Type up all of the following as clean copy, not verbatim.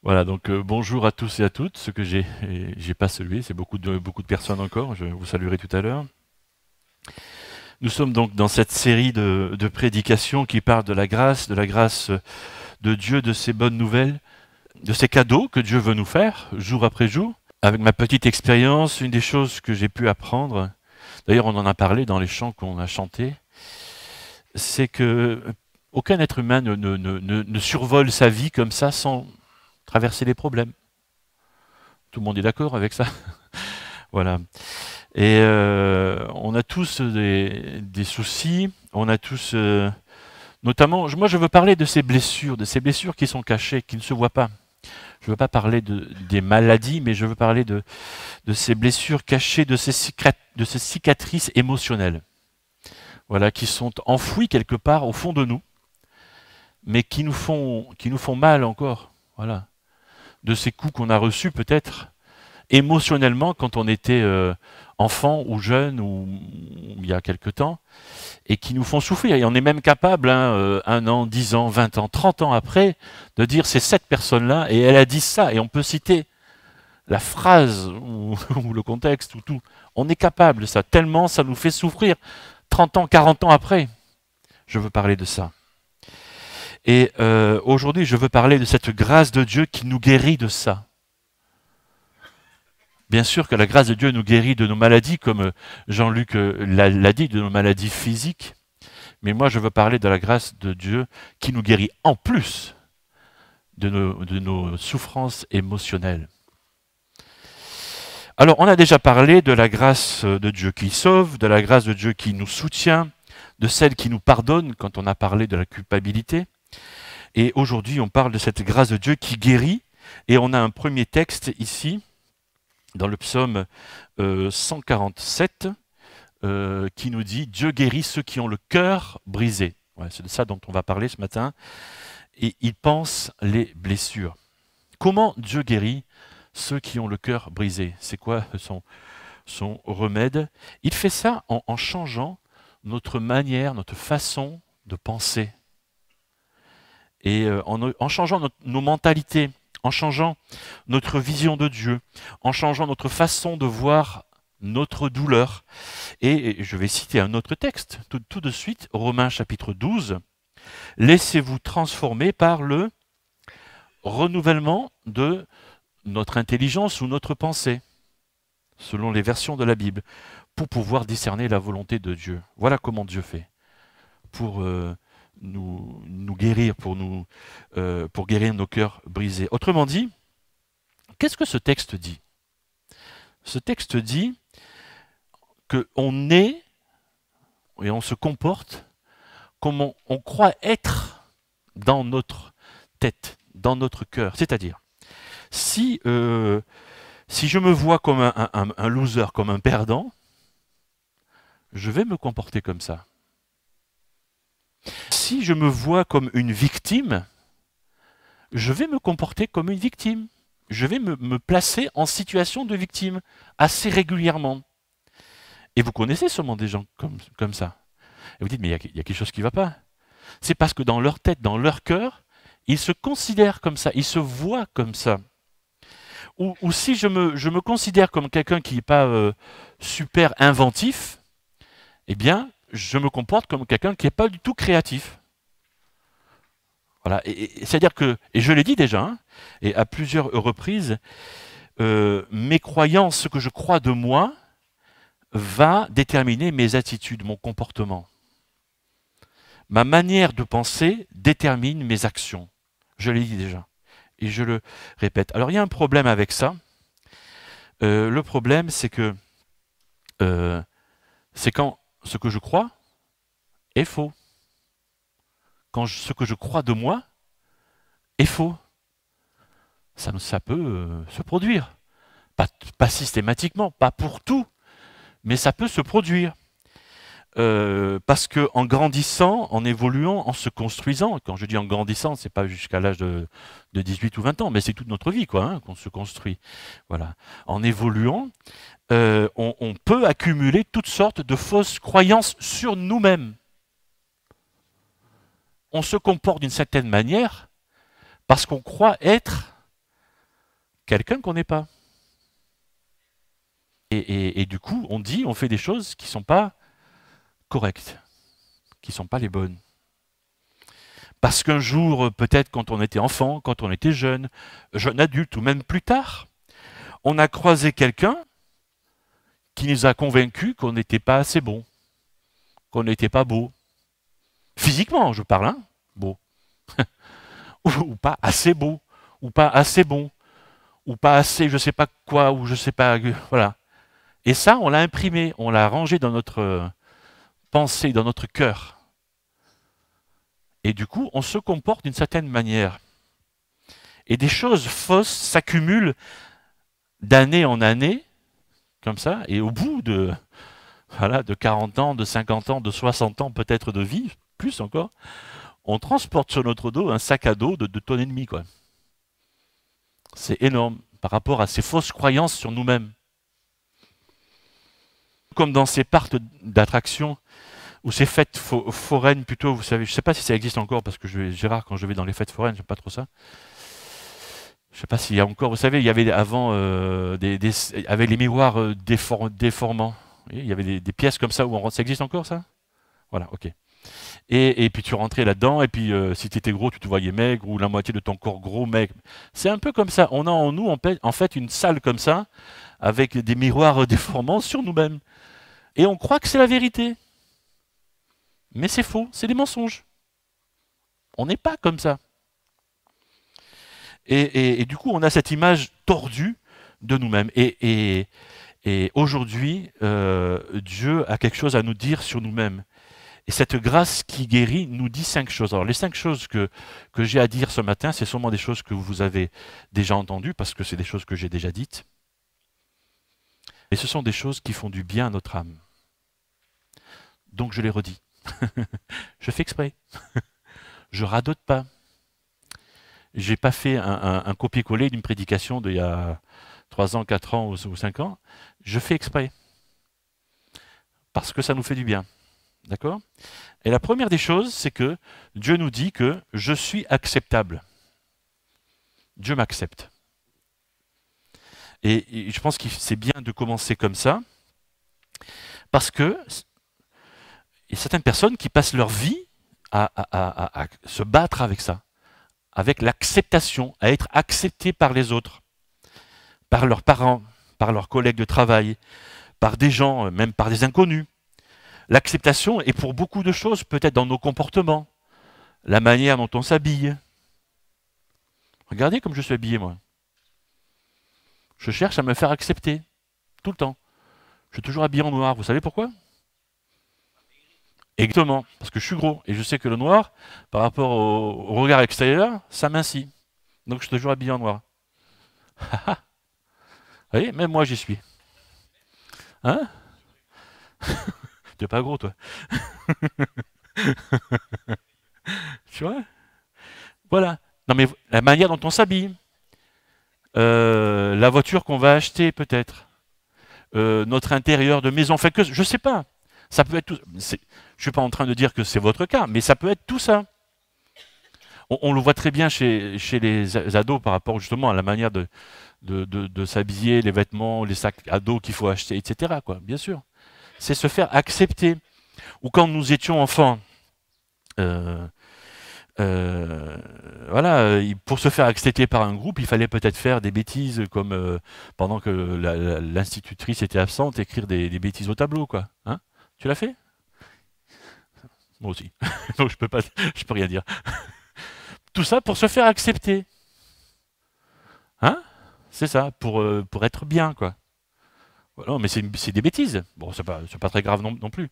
Voilà, donc bonjour à tous et à toutes. Ce que j'ai pas salué, c'est beaucoup de personnes encore. Je vous saluerai tout à l'heure. Nous sommes donc dans cette série de prédications qui parlent de la grâce de Dieu, de ses bonnes nouvelles, de ces cadeaux que Dieu veut nous faire jour après jour. Avec ma petite expérience, une des choses que j'ai pu apprendre, d'ailleurs on en a parlé dans les chants qu'on a chantés, c'est que aucun être humain ne survole sa vie comme ça sans traverser les problèmes. Tout le monde est d'accord avec ça. Voilà. Et on a tous des soucis, on a tous, notamment, moi je veux parler de ces blessures qui sont cachées, qui ne se voient pas. Je ne veux pas parler des maladies, mais je veux parler de ces blessures cachées, de ces cicatrices émotionnelles, voilà, qui sont enfouies quelque part au fond de nous, mais qui nous font mal encore, voilà, de ces coups qu'on a reçus peut-être émotionnellement quand on était enfant ou jeune ou il y a quelque temps, et qui nous font souffrir. Et on est même capable, hein, 1 an, 10 ans, 20 ans, 30 ans après, de dire c'est cette personne-là, et elle a dit ça, et on peut citer la phrase ou le contexte ou tout. On est capable de ça, tellement ça nous fait souffrir 30 ans, 40 ans après. Je veux parler de ça. Et aujourd'hui, je veux parler de cette grâce de Dieu qui nous guérit de ça. Bien sûr que la grâce de Dieu nous guérit de nos maladies, comme Jean-Luc l'a dit, de nos maladies physiques. Mais moi, je veux parler de la grâce de Dieu qui nous guérit en plus de nos souffrances émotionnelles. Alors, on a déjà parlé de la grâce de Dieu qui sauve, de la grâce de Dieu qui nous soutient, de celle qui nous pardonne quand on a parlé de la culpabilité. Et aujourd'hui, on parle de cette grâce de Dieu qui guérit. Et on a un premier texte ici, dans le psaume 147, qui nous dit « Dieu guérit ceux qui ont le cœur brisé ». Ouais, c'est de ça dont on va parler ce matin. Et il pense les blessures. Comment Dieu guérit ceux qui ont le cœur brisé? C'est quoi son remède? Il fait ça en changeant notre manière, notre façon de penser. Et en changeant nos mentalités, en changeant notre vision de Dieu, en changeant notre façon de voir notre douleur. Et je vais citer un autre texte, tout de suite, Romains chapitre 12. « Laissez-vous transformer par le renouvellement de notre intelligence ou notre pensée, selon les versions de la Bible, pour pouvoir discerner la volonté de Dieu. » Voilà comment Dieu fait pour nous guérir, pour guérir nos cœurs brisés. Autrement dit, qu'est-ce que ce texte dit? Ce texte dit qu'on est et on se comporte comme on croit être dans notre tête, dans notre cœur. C'est-à-dire, si je me vois comme un loser, comme un perdant, je vais me comporter comme ça. Si je me vois comme une victime, je vais me comporter comme une victime. Je vais me placer en situation de victime assez régulièrement. Et vous connaissez sûrement des gens comme ça. Et vous dites, mais il y a quelque chose qui ne va pas. C'est parce que dans leur tête, dans leur cœur, ils se considèrent comme ça, ils se voient comme ça. Ou si je me considère comme quelqu'un qui n'est pas super inventif, eh bien, je me comporte comme quelqu'un qui n'est pas du tout créatif. Voilà. C'est-à-dire que, et je l'ai dit déjà, hein, et à plusieurs reprises, mes croyances, ce que je crois de moi, va déterminer mes attitudes, mon comportement. Ma manière de penser détermine mes actions. Je l'ai dit déjà. Et je le répète. Alors il y a un problème avec ça. Le problème, c'est que c'est quand ce que je crois est faux. Quand ce que je crois de moi est faux. Ça peut se produire. Pas systématiquement, pas pour tout, mais ça peut se produire. Parce qu'en grandissant, en évoluant, en se construisant, quand je dis en grandissant, c'est pas jusqu'à l'âge de 18 ou 20 ans, mais c'est toute notre vie quoi, hein, qu'on se construit. Voilà. En évoluant, on peut accumuler toutes sortes de fausses croyances sur nous-mêmes. On se comporte d'une certaine manière parce qu'on croit être quelqu'un qu'on n'est pas. Et du coup, on fait des choses qui ne sont pas correctes, qui ne sont pas les bonnes. Parce qu'un jour, peut-être quand on était enfant, quand on était jeune adulte ou même plus tard, on a croisé quelqu'un qui nous a convaincus qu'on n'était pas assez bon, qu'on n'était pas beau. Physiquement, je parle, hein, beau. ou pas assez beau, ou pas assez bon, ou pas assez je sais pas quoi, ou je sais pas, voilà. Et ça, on l'a imprimé, on l'a rangé dans notre pensée, dans notre cœur. Et du coup, on se comporte d'une certaine manière. Et des choses fausses s'accumulent d'année en année, comme ça, et au bout de, voilà, de 40 ans, de 50 ans, de 60 ans peut-être de vie, plus encore, on transporte sur notre dos un sac à dos de 2 tonnes et demie, quoi. C'est énorme par rapport à ces fausses croyances sur nous-mêmes. Comme dans ces parcs d'attractions, ou ces fêtes foraines plutôt, vous savez, je ne sais pas si ça existe encore, parce que Gérard, quand je vais dans les fêtes foraines, j'aime pas trop ça. Je ne sais pas s'il y a encore, vous savez, il y avait avant avec les miroirs déformants. Il y avait des pièces comme ça où ça existe encore, ça? Voilà, ok. Et puis tu rentrais là-dedans, et puis si tu étais gros, tu te voyais maigre, ou la moitié de ton corps gros, maigre. C'est un peu comme ça. On a en nous, en fait, une salle comme ça, avec des miroirs déformants sur nous-mêmes. Et on croit que c'est la vérité. Mais c'est faux, c'est des mensonges. On n'est pas comme ça. Et du coup, on a cette image tordue de nous-mêmes. Et aujourd'hui, Dieu a quelque chose à nous dire sur nous-mêmes. Et cette grâce qui guérit nous dit 5 choses. Alors les 5 choses que j'ai à dire ce matin, c'est sûrement des choses que vous avez déjà entendues, parce que c'est des choses que j'ai déjà dites. Et ce sont des choses qui font du bien à notre âme. Donc je les redis. Je fais exprès. Je radote pas. J'ai pas fait un copier-coller d'une prédication d'il y a 3 ans, 4 ans ou 5 ans. Je fais exprès. Parce que ça nous fait du bien. D'accord? Et la première des choses, c'est que Dieu nous dit que je suis acceptable. Dieu m'accepte. Et je pense que c'est bien de commencer comme ça, parce que il y a certaines personnes qui passent leur vie à se battre avec ça, avec l'acceptation, à être acceptés par les autres, par leurs parents, par leurs collègues de travail, par des gens, même par des inconnus. L'acceptation est pour beaucoup de choses, peut-être dans nos comportements, la manière dont on s'habille. Regardez comme je suis habillé, moi. Je cherche à me faire accepter, tout le temps. Je suis toujours habillé en noir, vous savez pourquoi? Exactement, parce que je suis gros, et je sais que le noir, par rapport au regard extérieur, ça mincit. Donc je suis toujours habillé en noir. Vous voyez, même moi j'y suis. Hein? Tu n'es pas gros, toi. Tu vois? Voilà. Non mais la manière dont on s'habille, la voiture qu'on va acheter peut-être, notre intérieur de maison, enfin que je sais pas. Ça peut être tout. Je suis pas en train de dire que c'est votre cas, mais ça peut être tout ça. On le voit très bien chez les ados par rapport justement à la manière de s'habiller, les vêtements, les sacs à dos qu'il faut acheter, etc. Quoi, bien sûr. C'est se faire accepter. Ou quand nous étions enfants, voilà, pour se faire accepter par un groupe, il fallait peut-être faire des bêtises comme pendant que l'institutrice était absente, écrire des bêtises au tableau, quoi. Hein? Tu l'as fait? Moi aussi. Donc je peux rien dire. Tout ça pour se faire accepter. Hein? C'est ça, pour être bien, quoi. Non, mais c'est des bêtises. Bon, c'est pas très grave non plus.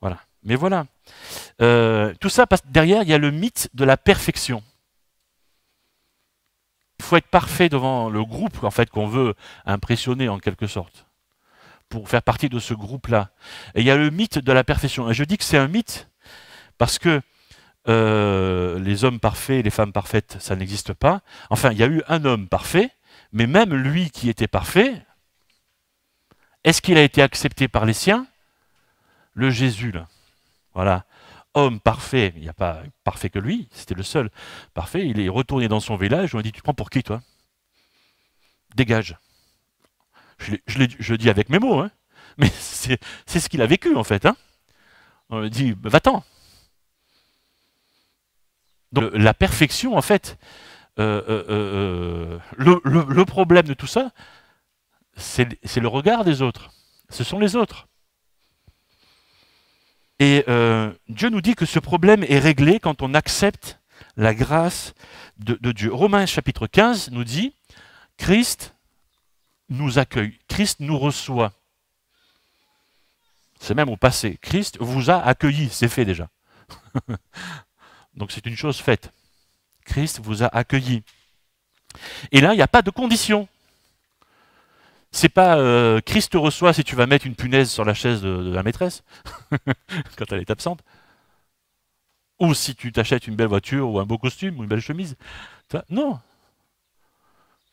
Voilà. Mais voilà. Tout ça, parce que derrière, il y a le mythe de la perfection. Il faut être parfait devant le groupe, en fait, qu'on veut impressionner, en quelque sorte, pour faire partie de ce groupe-là. Et il y a le mythe de la perfection. Et je dis que c'est un mythe parce que les hommes parfaits, les femmes parfaites, ça n'existe pas. Enfin, il y a eu un homme parfait, mais même lui qui était parfait, est-ce qu'il a été accepté par les siens? Le Jésus, là. Voilà. Homme parfait, il n'y a pas parfait que lui, c'était le seul parfait. Il est retourné dans son village, on lui a dit, tu prends pour qui, toi? dégage. Je le dis avec mes mots, hein, mais c'est ce qu'il a vécu en fait. Hein. On lui dit, va-t'en. Donc la perfection, en fait, le problème de tout ça, c'est le regard des autres. Ce sont les autres. Et Dieu nous dit que ce problème est réglé quand on accepte la grâce de Dieu. Romains chapitre 15 nous dit, Christ nous accueille, Christ nous reçoit. C'est même au passé. Christ vous a accueilli, c'est fait déjà. Donc c'est une chose faite. Christ vous a accueilli. Et là, il n'y a pas de condition. C'est pas Christ te reçoit si tu vas mettre une punaise sur la chaise de la maîtresse quand elle est absente. Ou si tu t'achètes une belle voiture ou un beau costume ou une belle chemise. Non.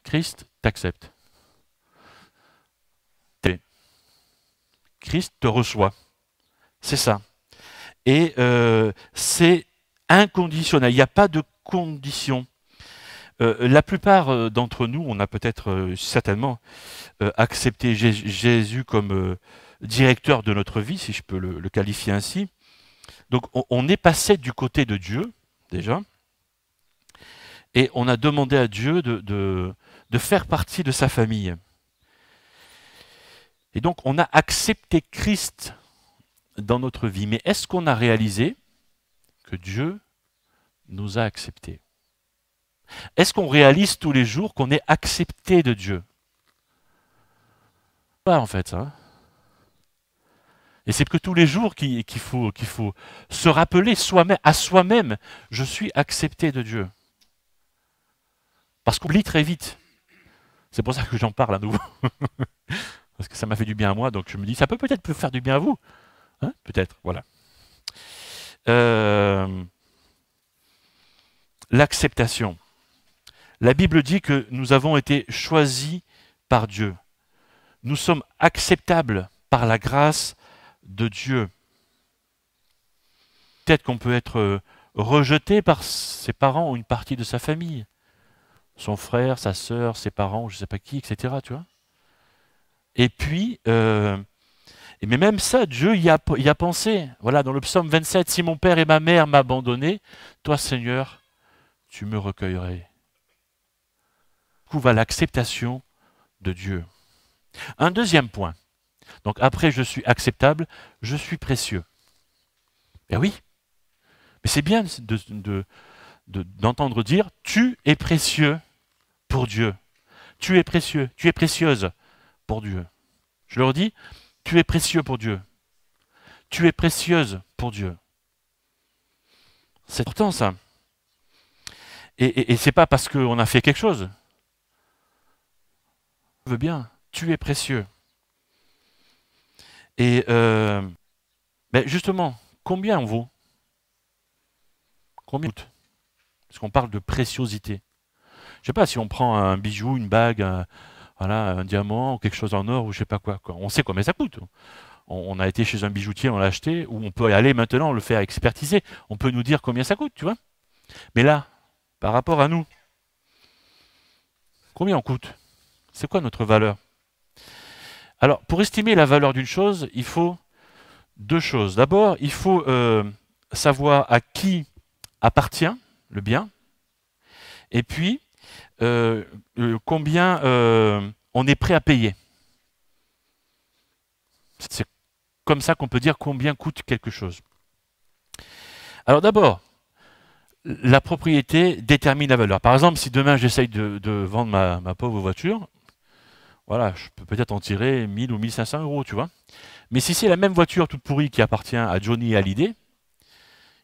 Christ t'accepte. Christ te reçoit. C'est ça. Et c'est inconditionnel. Il n'y a pas de condition. La plupart d'entre nous, on a peut-être certainement accepté Jésus comme directeur de notre vie, si je peux le qualifier ainsi. Donc on est passé du côté de Dieu, déjà, et on a demandé à Dieu de faire partie de sa famille. Et donc on a accepté Christ dans notre vie. Mais est-ce qu'on a réalisé que Dieu nous a acceptés? Est-ce qu'on réalise tous les jours qu'on est accepté de Dieu? Pas en fait ça. Et c'est que tous les jours qu'il faut se rappeler à soi-même, je suis accepté de Dieu. Parce qu'on oublie très vite. C'est pour ça que j'en parle à nouveau. Parce que ça m'a fait du bien à moi, donc je me dis, ça peut peut-être faire du bien à vous. Hein, peut-être, voilà. L'acceptation. La Bible dit que nous avons été choisis par Dieu. Nous sommes acceptables par la grâce de Dieu. Peut-être qu'on peut être rejeté par ses parents ou une partie de sa famille. Son frère, sa sœur, ses parents, je ne sais pas qui, etc. Tu vois. Et puis, mais même ça, Dieu y a pensé. Voilà, dans le psaume 27, « Si mon père et ma mère m'abandonnaient, toi, Seigneur, tu me recueillerais. » Couvre l'acceptation de Dieu. Un deuxième point. Donc après, je suis acceptable, je suis précieux. Ben oui. Mais c'est bien d'entendre dire, tu es précieux pour Dieu. Tu es précieux, tu es précieuse pour Dieu. Je leur dis, tu es précieux pour Dieu. Tu es précieuse pour Dieu. C'est important ça. Et c'est pas parce qu'on a fait quelque chose. Je veux bien, tu es précieux. Et ben justement, combien on vaut? Combien coûte? Parce qu'on parle de préciosité. Je sais pas si on prend un bijou, une bague, voilà, un diamant, ou quelque chose en or, ou je sais pas quoi. On sait combien ça coûte. On a été chez un bijoutier, on l'a acheté, ou on peut y aller maintenant, le faire expertiser. On peut nous dire combien ça coûte, tu vois. Mais là, par rapport à nous, combien on coûte? C'est quoi notre valeur? Alors, pour estimer la valeur d'une chose, il faut deux choses. D'abord, il faut savoir à qui appartient le bien, et puis combien on est prêt à payer. C'est comme ça qu'on peut dire combien coûte quelque chose. Alors d'abord, la propriété détermine la valeur. Par exemple, si demain j'essaye de vendre ma pauvre voiture, voilà, je peux peut-être en tirer 1000 ou 1500 euros, tu vois. Mais si c'est la même voiture toute pourrie qui appartient à Johnny Hallyday,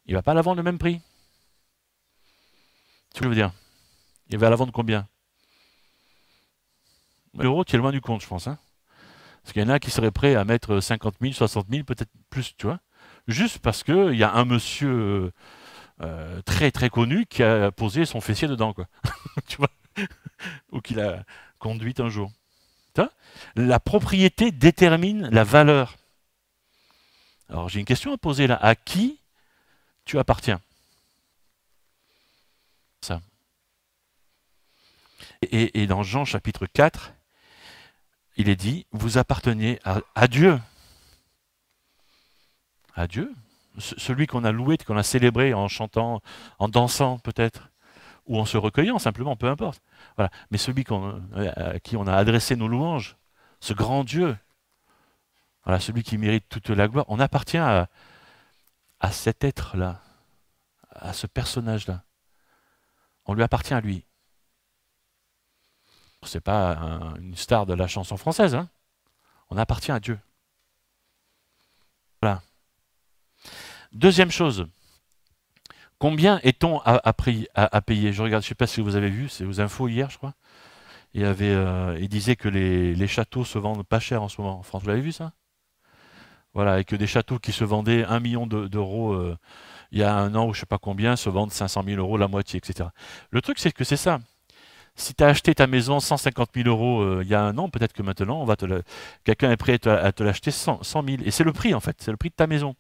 il ne va pas la vendre le même prix. Tu veux dire? Il va la vendre combien? L'euro, tu es loin du compte, je pense. Hein. Parce qu'il y en a qui seraient prêts à mettre 50 000, 60 000, peut-être plus, tu vois. Juste parce qu'il y a un monsieur très très connu qui a posé son fessier dedans, quoi. Tu vois. Ou qui l'a conduite un jour. La propriété détermine la valeur. Alors j'ai une question à poser là. À qui tu appartiens? Ça. Et dans Jean chapitre 4, il est dit, vous appartenez à Dieu. À Dieu. Celui qu'on a loué, qu'on a célébré en chantant, en dansant peut-être, ou en se recueillant simplement, peu importe. Voilà. Mais celui à qui on a adressé nos louanges, ce grand Dieu, voilà, celui qui mérite toute la gloire, on appartient à cet être-là, à ce personnage-là. On lui appartient à lui. C'est pas une star de la chanson française, hein. On appartient à Dieu. Voilà. Deuxième chose, combien est-on à payer? Je regarde, je ne sais pas si vous avez vu, c'est aux infos hier, je crois. Il disait que les châteaux se vendent pas cher en ce moment en France. Vous l'avez vu ça? Voilà, et que des châteaux qui se vendaient 1 million d'euros il y a un an ou je ne sais pas combien se vendent 500 000 euros, la moitié, etc. Le truc, c'est que c'est ça. Si tu as acheté ta maison 150 000 euros il y a un an, peut-être que maintenant, quelqu'un est prêt à te l'acheter 100 000. Et c'est le prix, en fait. C'est le prix de ta maison.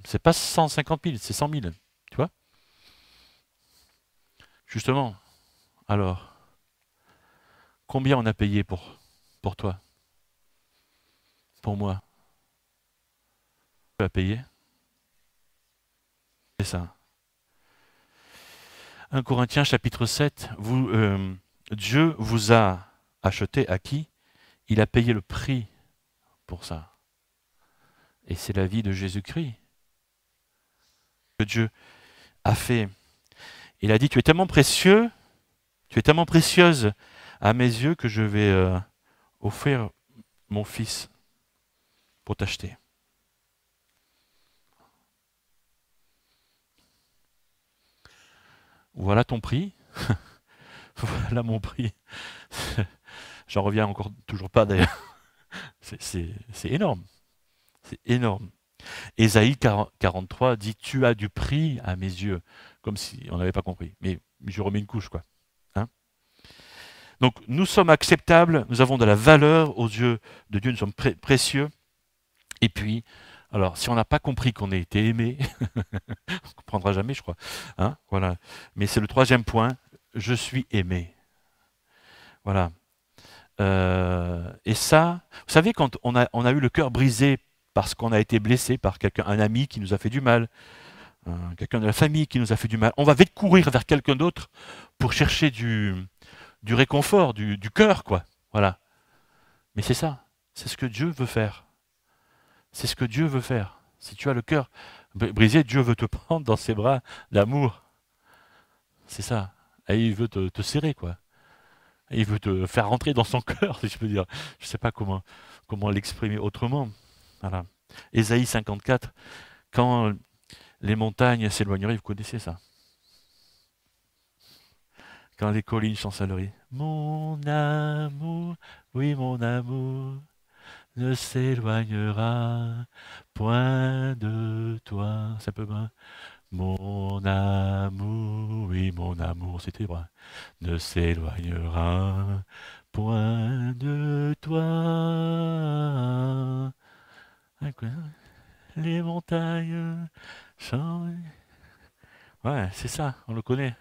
C'est pas 150 000, c'est 100 000. Tu vois? Justement. Alors, combien on a payé pour toi? Pour moi? Tu as payé? C'est ça. 1 Corinthiens chapitre 7, Dieu vous a acheté à qui? Il a payé le prix pour ça. Et c'est la vie de Jésus-Christ que Dieu a fait. Il a dit, tu es tellement précieux, tu es tellement précieuse à mes yeux que je vais offrir mon fils pour t'acheter. Voilà ton prix. Voilà mon prix. J'en reviens encore toujours pas d'ailleurs. C'est énorme. C'est énorme. Ésaïe 43 dit, tu as du prix à mes yeux. Comme si on n'avait pas compris. Mais je remets une couche, quoi. Hein? Donc nous sommes acceptables, nous avons de la valeur aux yeux de Dieu, nous sommes précieux. Et puis, alors, si on n'a pas compris qu'on a été aimé, on ne comprendra jamais, je crois. Hein, voilà. Mais c'est le troisième point, je suis aimé. Voilà. Et ça, vous savez, quand on a eu le cœur brisé parce qu'on a été blessé par quelqu'un, un ami qui nous a fait du mal, quelqu'un de la famille qui nous a fait du mal, on va vite courir vers quelqu'un d'autre pour chercher du réconfort, du cœur, quoi. Voilà. Mais c'est ça. C'est ce que Dieu veut faire. C'est ce que Dieu veut faire. Si tu as le cœur brisé, Dieu veut te prendre dans ses bras d'amour. C'est ça. Et il veut te serrer, quoi. Et il veut te faire rentrer dans son cœur, si je peux dire. Je ne sais pas comment l'exprimer autrement. Voilà. Ésaïe 54, quand les montagnes s'éloigneraient, vous connaissez ça. Quand les collines chancelleraient. Mon amour, oui mon amour, ne s'éloignera point de toi. Ça peut bien. Mon amour, oui mon amour, c'était vrai, ne s'éloignera point de toi. Les montagnes chantent. Ouais, c'est ça, on le connaît.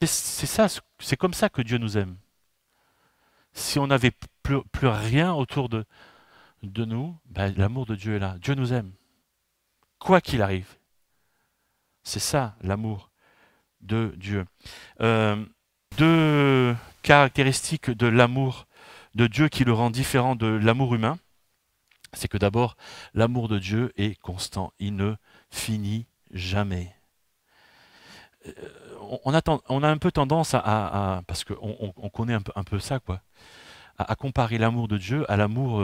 C'est ça, c'est comme ça que Dieu nous aime. Si on n'avait plus rien autour de nous, ben, l'amour de Dieu est là. Dieu nous aime. Quoi qu'il arrive. C'est ça, l'amour de Dieu. Deux caractéristiques de l'amour de Dieu qui le rend différent de l'amour humain. C'est que d'abord, l'amour de Dieu est constant. Il ne finit jamais. On a un peu tendance parce qu'on connaît un peu ça, quoi, à comparer l'amour de Dieu à l'amour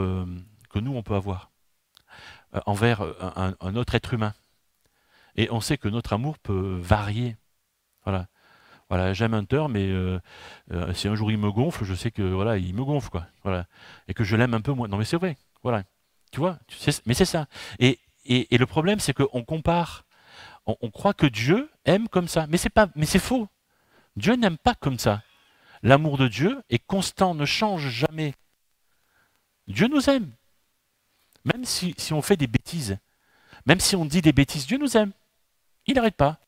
que nous, on peut avoir envers un autre être humain. Et on sait que notre amour peut varier. Voilà. Voilà, j'aime Hunter, mais si un jour il me gonfle, je sais que voilà, il me gonfle, quoi. Voilà. Et que je l'aime un peu moins. Non, mais c'est vrai. Voilà. Tu vois, mais c'est ça. Et le problème, c'est qu'on compare. On croit que Dieu aime comme ça. Mais c'est faux. Dieu n'aime pas comme ça. L'amour de Dieu est constant, ne change jamais. Dieu nous aime. Même si on fait des bêtises, même si on dit des bêtises, Dieu nous aime. Il n'arrête pas.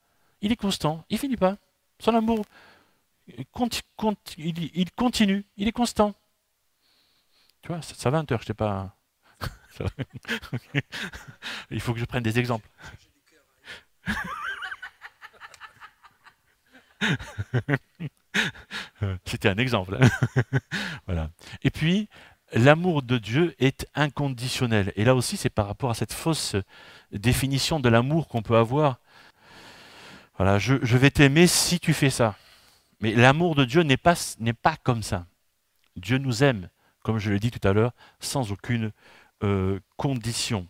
Il est constant. Il finit pas. Son amour il continue, il est constant. Tu vois, ça va, Hunter, je t'ai pas... ça va. Ok. Il faut que je prenne des exemples. C'était un exemple. Voilà. Et puis, l'amour de Dieu est inconditionnel. Et là aussi, c'est par rapport à cette fausse définition de l'amour qu'on peut avoir. Voilà, je vais t'aimer si tu fais ça. Mais l'amour de Dieu n'est pas comme ça. Dieu nous aime, comme je l'ai dit tout à l'heure, sans aucune condition.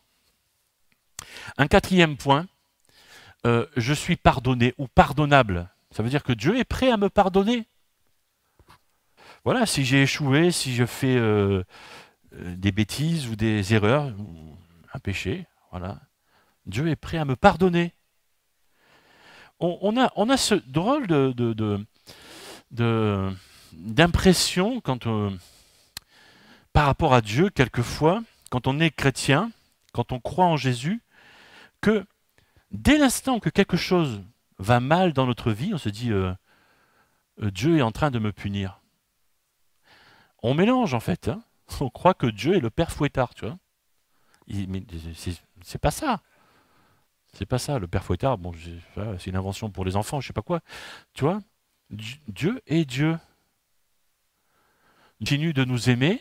Un quatrième point, je suis pardonné ou pardonnable. Ça veut dire que Dieu est prêt à me pardonner. Voilà, si j'ai échoué, si je fais des bêtises ou des erreurs, ou un péché, voilà, Dieu est prêt à me pardonner. On a ce drôle d'impression quand par rapport à Dieu, quelquefois, quand on est chrétien, quand on croit en Jésus, que dès l'instant que quelque chose va mal dans notre vie, on se dit Dieu est en train de me punir. On mélange en fait. Hein. On croit que Dieu est le père fouettard, tu vois. Mais c'est pas ça. C'est pas ça. Le père fouettard, bon, c'est une invention pour les enfants, je sais pas quoi. Tu vois, Dieu est Dieu. Il continue de nous aimer.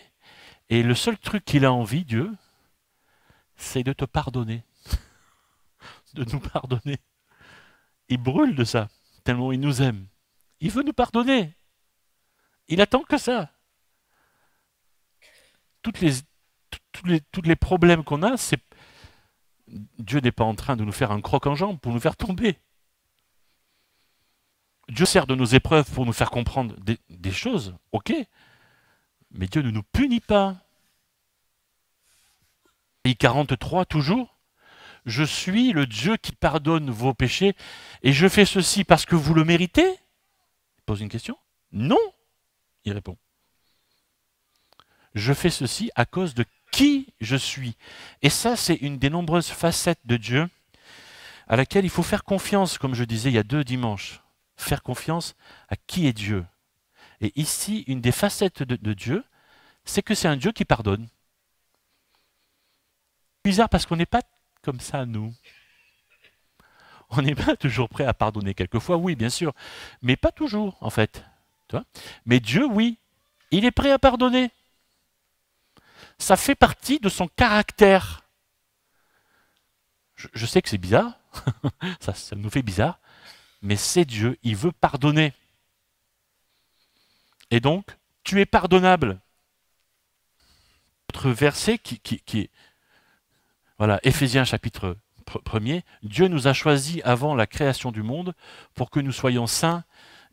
Et le seul truc qu'il a envie, Dieu, c'est de te pardonner. De nous pardonner. Il brûle de ça, tellement il nous aime. Il veut nous pardonner. Il attend que ça. Tous les problèmes qu'on a, c'est Dieu n'est pas en train de nous faire un croc en jambe pour nous faire tomber. Dieu sert de nos épreuves pour nous faire comprendre des choses, ok, mais Dieu ne nous punit pas. Et 43, toujours, je suis le Dieu qui pardonne vos péchés, et je fais ceci parce que vous le méritez? Il pose une question. Non, il répond. Je fais ceci à cause de qui je suis. Et ça, c'est une des nombreuses facettes de Dieu à laquelle il faut faire confiance, comme je disais il y a 2 dimanches. Faire confiance à qui est Dieu. Et ici, une des facettes de Dieu, c'est que c'est un Dieu qui pardonne. Bizarre parce qu'on n'est pas comme ça, nous. On n'est pas toujours prêt à pardonner. Quelquefois, oui, bien sûr, mais pas toujours, en fait. Tu vois? Mais Dieu, oui, il est prêt à pardonner. Ça fait partie de son caractère. Je sais que c'est bizarre, ça nous fait bizarre, mais c'est Dieu, il veut pardonner. Et donc, tu es pardonnable. Autre verset qui est, voilà, Éphésiens chapitre 1er, Dieu nous a choisis avant la création du monde pour que nous soyons saints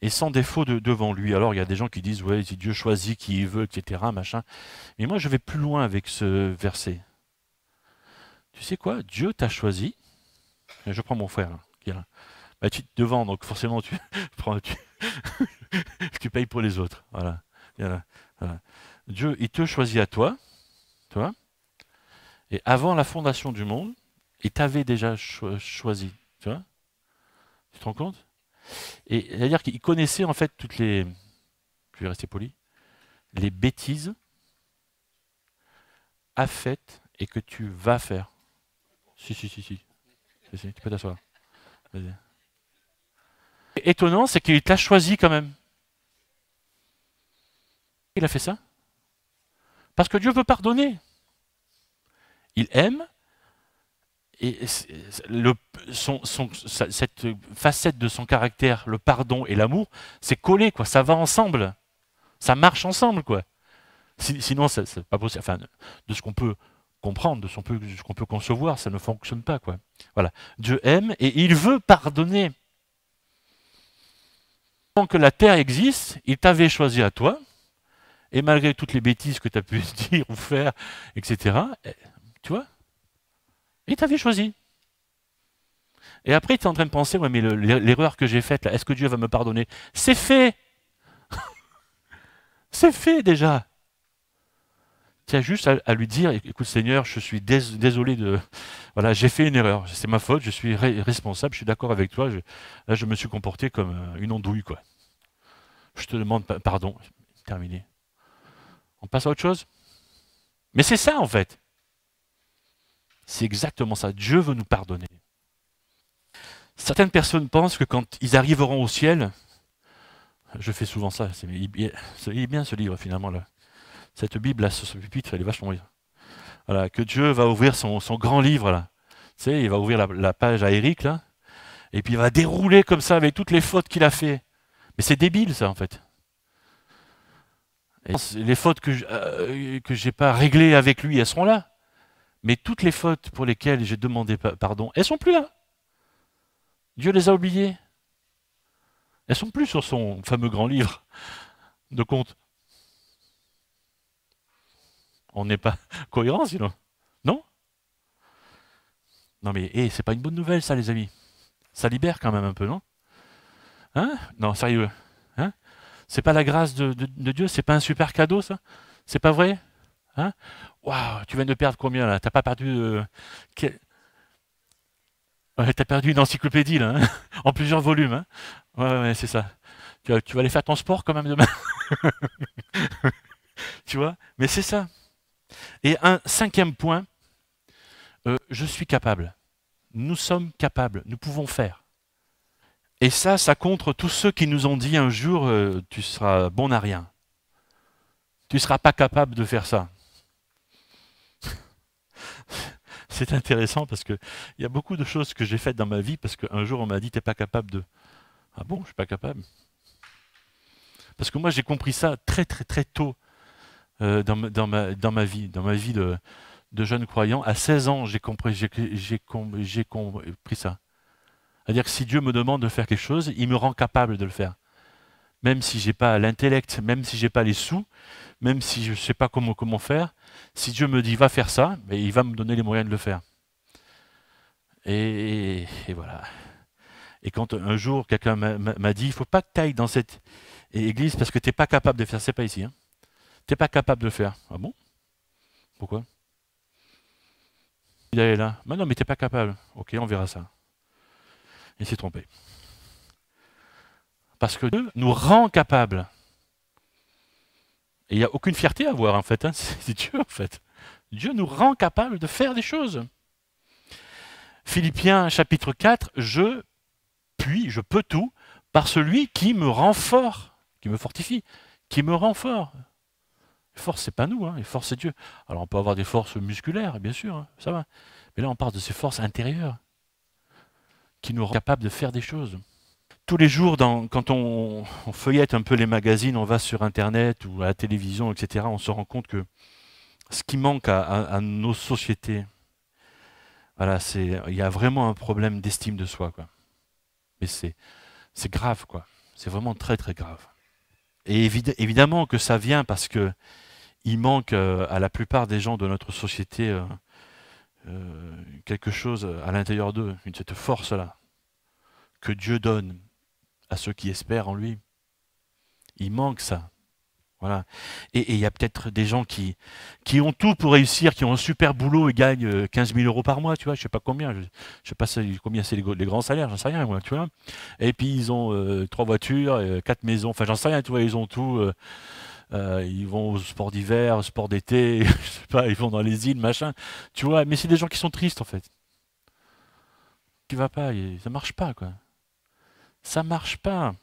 et sans défaut devant lui. Alors il y a des gens qui disent, ouais, si Dieu choisit qui il veut, etc., machin. Mais moi je vais plus loin avec ce verset. Tu sais quoi? Dieu t'a choisi. Je prends mon frère, hein, qui est là. Bah, tu te vends, donc forcément tu tu payes pour les autres. Voilà. Voilà. Voilà. Dieu, il te choisit à toi, tu vois, et avant la fondation du monde, il t'avait déjà choisi, tu vois. Tu te rends compte? Et c'est-à-dire qu'il connaissait en fait toutes les, je vais rester poli, les bêtises à faites et que tu vas faire. Si. Tu peux t'asseoir. Vas-y. Étonnant, c'est qu'il t'a choisi quand même. Il a fait ça parce que Dieu veut pardonner. Il aime, et cette facette de son caractère, le pardon et l'amour, c'est collé, quoi. Ça va ensemble. Ça marche ensemble, quoi. Sinon, c'est pas possible. Enfin, de ce qu'on peut comprendre, de ce qu'on peut concevoir, ça ne fonctionne pas, quoi. Voilà. Dieu aime et il veut pardonner. Tant que la terre existe, il t'avait choisi à toi, et malgré toutes les bêtises que tu as pu dire ou faire, etc., tu vois, il t'avait choisi. Et après, tu es en train de penser, ouais, mais l'erreur que j'ai faite, là, est-ce que Dieu va me pardonner? C'est fait. C'est fait déjà. Tu as juste à lui dire, écoute Seigneur, je suis désolé de... Voilà, j'ai fait une erreur, c'est ma faute, je suis responsable, je suis d'accord avec toi, là je me suis comporté comme une andouille, quoi. Je te demande pardon. Terminé. On passe à autre chose? Mais c'est ça en fait. C'est exactement ça. Dieu veut nous pardonner. Certaines personnes pensent que quand ils arriveront au ciel, je fais souvent ça, il est bien ce livre finalement là. Cette Bible là sur ce pupitre, elle est vachement bien. Voilà, que Dieu va ouvrir son grand livre là. Tu sais, il va ouvrir la page à Eric là, et puis il va dérouler comme ça avec toutes les fautes qu'il a fait. Mais c'est débile ça en fait. Et les fautes que j'ai pas réglées avec lui, elles seront là. Mais toutes les fautes pour lesquelles j'ai demandé pardon, elles sont plus là. Dieu les a oubliées. Elles sont plus sur son fameux grand livre de comptes. On n'est pas cohérent sinon. Non? Non mais c'est pas une bonne nouvelle ça les amis. Ça libère quand même un peu, non? Hein? Non, sérieux. Hein? C'est pas la grâce de Dieu, c'est pas un super cadeau ça? C'est pas vrai? Hein? Waouh, tu viens de perdre combien là? T'as pas perdu ouais, t'as perdu une encyclopédie là, hein. En plusieurs volumes, hein. Ouais, c'est ça. Tu vas aller faire ton sport quand même demain. Tu vois? Mais c'est ça. Et un cinquième point, je suis capable. Nous sommes capables, nous pouvons faire. Et ça contre tous ceux qui nous ont dit un jour, tu seras bon à rien. Tu ne seras pas capable de faire ça. C'est intéressant parce qu'il y a beaucoup de choses que j'ai faites dans ma vie parce qu'un jour on m'a dit, t'es pas capable de... Ah bon, je suis pas capable. Parce que moi j'ai compris ça très très très tôt dans ma vie de jeune croyant. À 16 ans, j'ai compris ça. C'est-à-dire que si Dieu me demande de faire quelque chose, il me rend capable de le faire. Même si j'ai pas l'intellect, même si j'ai pas les sous, même si je sais pas comment faire, si Dieu me dit va faire ça, mais il va me donner les moyens de le faire. Et voilà. Et quand un jour quelqu'un m'a dit, il faut pas que tu ailles dans cette église parce que tu n'es pas capable de faire, c'est pas ici. Hein. Tu n'es pas capable de le faire. Ah bon? Pourquoi? Il est là. Mais non, mais tu n'es pas capable. Ok, on verra ça. Il s'est trompé. Parce que Dieu nous rend capables. Et il n'y a aucune fierté à avoir en fait. Hein. C'est Dieu en fait. Dieu nous rend capables de faire des choses. Philippiens chapitre 4, je peux tout par celui qui me rend fort, qui me fortifie, qui me rend fort. Force, c'est pas nous, hein, et force, c'est Dieu. Alors on peut avoir des forces musculaires, bien sûr, hein, ça va. Mais là, on parle de ces forces intérieures qui nous rendent capables de faire des choses. Tous les jours, quand on feuillette un peu les magazines, on va sur Internet ou à la télévision, etc., on se rend compte que ce qui manque à nos sociétés, voilà, il y a vraiment un problème d'estime de soi, quoi. Mais c'est grave, quoi. C'est vraiment très, très grave. Et évidemment que ça vient parce que il manque à la plupart des gens de notre société quelque chose à l'intérieur d'eux, cette force-là, que Dieu donne à ceux qui espèrent en lui. Il manque ça. Voilà. Et il y a peut-être des gens qui ont tout pour réussir, qui ont un super boulot et gagnent 15 000 euros par mois, tu vois, je sais pas combien, je sais pas combien c'est les grands salaires, j'en sais rien, moi, tu vois. Et puis ils ont 3 voitures, 4 maisons, enfin j'en sais rien, tu vois, ils ont tout. Ils vont au sport d'hiver, au sport d'été, je sais pas, ils vont dans les îles, machin. Tu vois, mais c'est des gens qui sont tristes en fait. Qui va pas, ça marche pas quoi. Ça marche pas.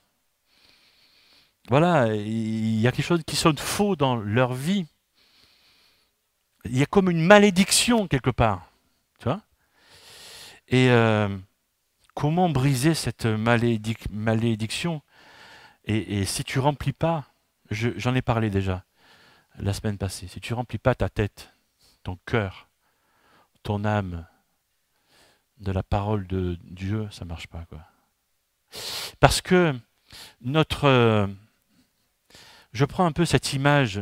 Voilà, il y a quelque chose qui sonne faux dans leur vie. Il y a comme une malédiction quelque part, tu vois. Et comment briser cette malédiction? Et si tu remplis pas, j'en ai parlé déjà la semaine passée, si tu remplis pas ta tête, ton cœur, ton âme de la parole de Dieu, ça marche pas quoi. Parce que je prends un peu cette image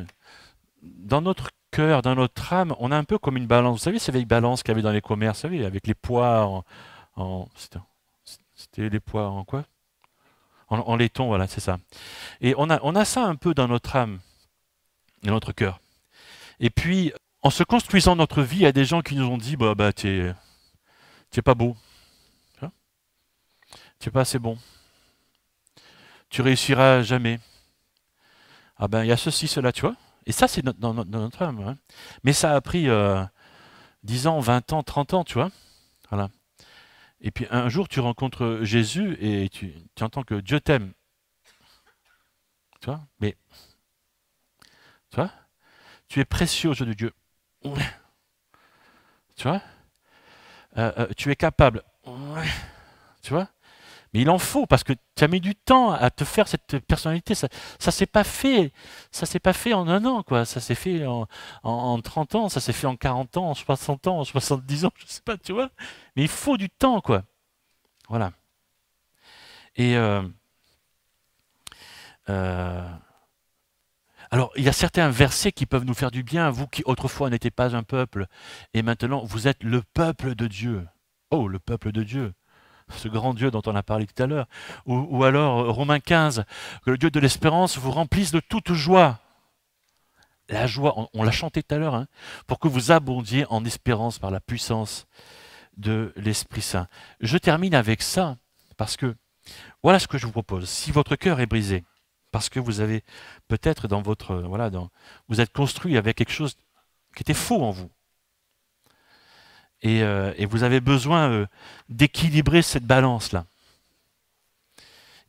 dans notre cœur, dans notre âme, on a un peu comme une balance. Vous savez ces vieilles balances qu'il y avait dans les commerces, vous savez, avec les poids c'était les poids en quoi? En laiton, voilà, c'est ça. Et on a ça un peu dans notre âme, dans notre cœur. Et puis, en se construisant notre vie, il y a des gens qui nous ont dit, bah t'es pas beau, tu n'es pas assez bon, tu réussiras jamais, Ah ben, il y a ceci, cela, tu vois. Et ça, c'est dans notre âme. Hein. Mais ça a pris 10 ans, 20 ans, 30 ans, tu vois. Voilà. Et puis un jour, tu rencontres Jésus et tu entends que Dieu t'aime. Tu vois. Mais, tu vois, tu es précieux aux yeux de Dieu. Tu vois. Tu es capable. Tu vois. Mais il en faut parce que tu as mis du temps à te faire cette personnalité. Ça s'est pas fait. Ça s'est pas fait en un an, quoi. Ça s'est fait en 30 ans, ça s'est fait en 40 ans, en 60 ans, en 70 ans, je sais pas, tu vois. Mais il faut du temps, quoi. Voilà. Et euh, alors, il y a certains versets qui peuvent nous faire du bien. Vous qui autrefois n'étiez pas un peuple, et maintenant vous êtes le peuple de Dieu. Oh, le peuple de Dieu. Ce grand Dieu dont on a parlé tout à l'heure. Ou alors Romains 15, que le Dieu de l'espérance vous remplisse de toute joie. La joie, on l'a chanté tout à l'heure, hein, pour que vous abondiez en espérance par la puissance de l'Esprit Saint. Je termine avec ça, parce que voilà ce que je vous propose. Si votre cœur est brisé, parce que vous avez peut-être dans votre... Voilà, vous êtes construit avec quelque chose qui était faux en vous, et vous avez besoin d'équilibrer cette balance-là.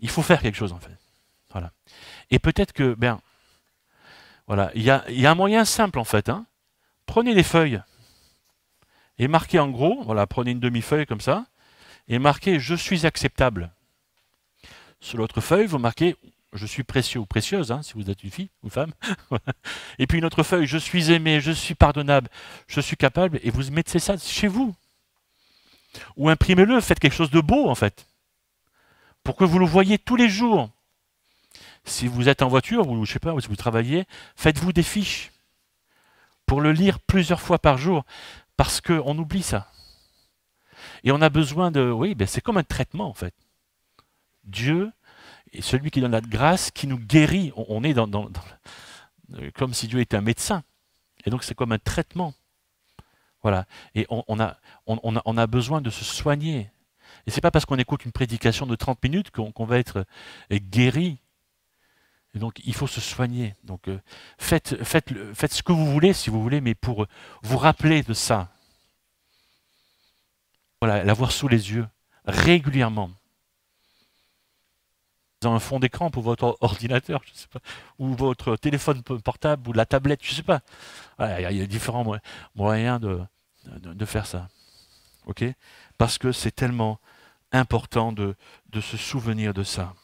Il faut faire quelque chose, en fait. Voilà. Et peut-être que, ben, voilà, il y a un moyen simple, en fait. Hein. Prenez des feuilles et marquez en gros, voilà, prenez une demi-feuille comme ça, et marquez « Je suis acceptable ». Sur l'autre feuille, vous marquez « Je suis précieux » ou « précieuse hein, », si vous êtes une fille ou femme. Et puis une autre feuille « Je suis aimé, je suis pardonnable, je suis capable », et vous mettez ça chez vous. Ou imprimez-le, faites quelque chose de beau, en fait, pour que vous le voyez tous les jours. Si vous êtes en voiture, ou je sais pas, ou si vous travaillez, faites-vous des fiches pour le lire plusieurs fois par jour, parce qu'on oublie ça. Et on a besoin de... Oui, ben c'est comme un traitement, en fait. Dieu est celui qui donne la grâce, qui nous guérit. On est comme si Dieu était un médecin. Et donc c'est comme un traitement. Voilà. Et on a besoin de se soigner. Et c'est pas parce qu'on écoute une prédication de 30 minutes qu'on va être guéri. Et donc il faut se soigner. Donc faites ce que vous voulez, si vous voulez, mais pour vous rappeler de ça. Voilà, l'avoir sous les yeux, régulièrement. Dans un fond d'écran pour votre ordinateur, je sais pas, ou votre téléphone portable, ou la tablette, je sais pas. Voilà, il y a différents moyens de faire ça. Ok? Parce que c'est tellement important de se souvenir de ça.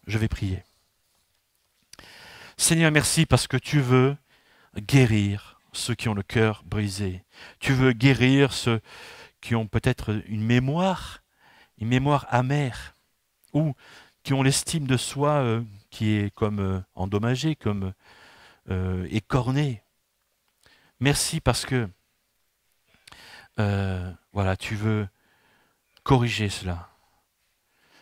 Je vais prier. Seigneur, merci parce que tu veux guérir ceux qui ont le cœur brisé. Tu veux guérir ceux qui ont peut-être une mémoire amère, ou qui ont l'estime de soi qui est comme endommagée, comme écornée. Merci parce que voilà, tu veux corriger cela.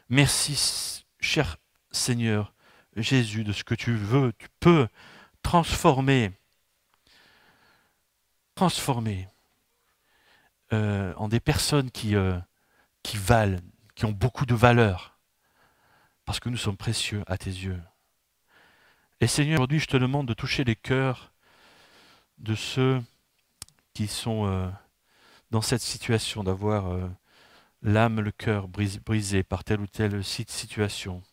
Merci, cher Seigneur Jésus, de ce que tu veux, tu peux transformer en des personnes qui valent, qui ont beaucoup de valeur, parce que nous sommes précieux à tes yeux. Et Seigneur, aujourd'hui, je te demande de toucher les cœurs de ceux qui sont dans cette situation, d'avoir l'âme, le cœur brisé par telle ou telle situation.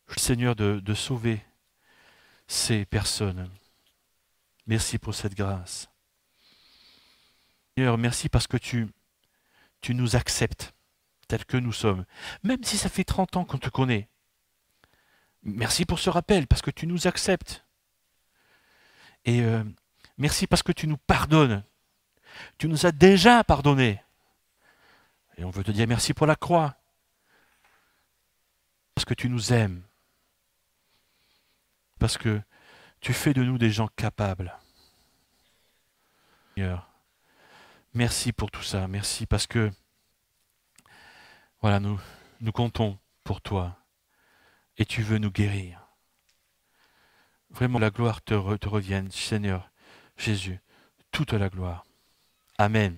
Je prie, Seigneur, de sauver ces personnes. Merci pour cette grâce. Seigneur, merci parce que tu nous acceptes tels que nous sommes, même si ça fait 30 ans qu'on te connaît. Merci pour ce rappel, parce que tu nous acceptes. Et merci parce que tu nous pardonnes. Tu nous as déjà pardonné. Et on veut te dire merci pour la croix. Parce que tu nous aimes. Parce que tu fais de nous des gens capables. Seigneur, merci pour tout ça. Merci parce que voilà, nous comptons pour toi. Et tu veux nous guérir. Vraiment, la gloire te revienne, Seigneur Jésus. Toute la gloire. Amen.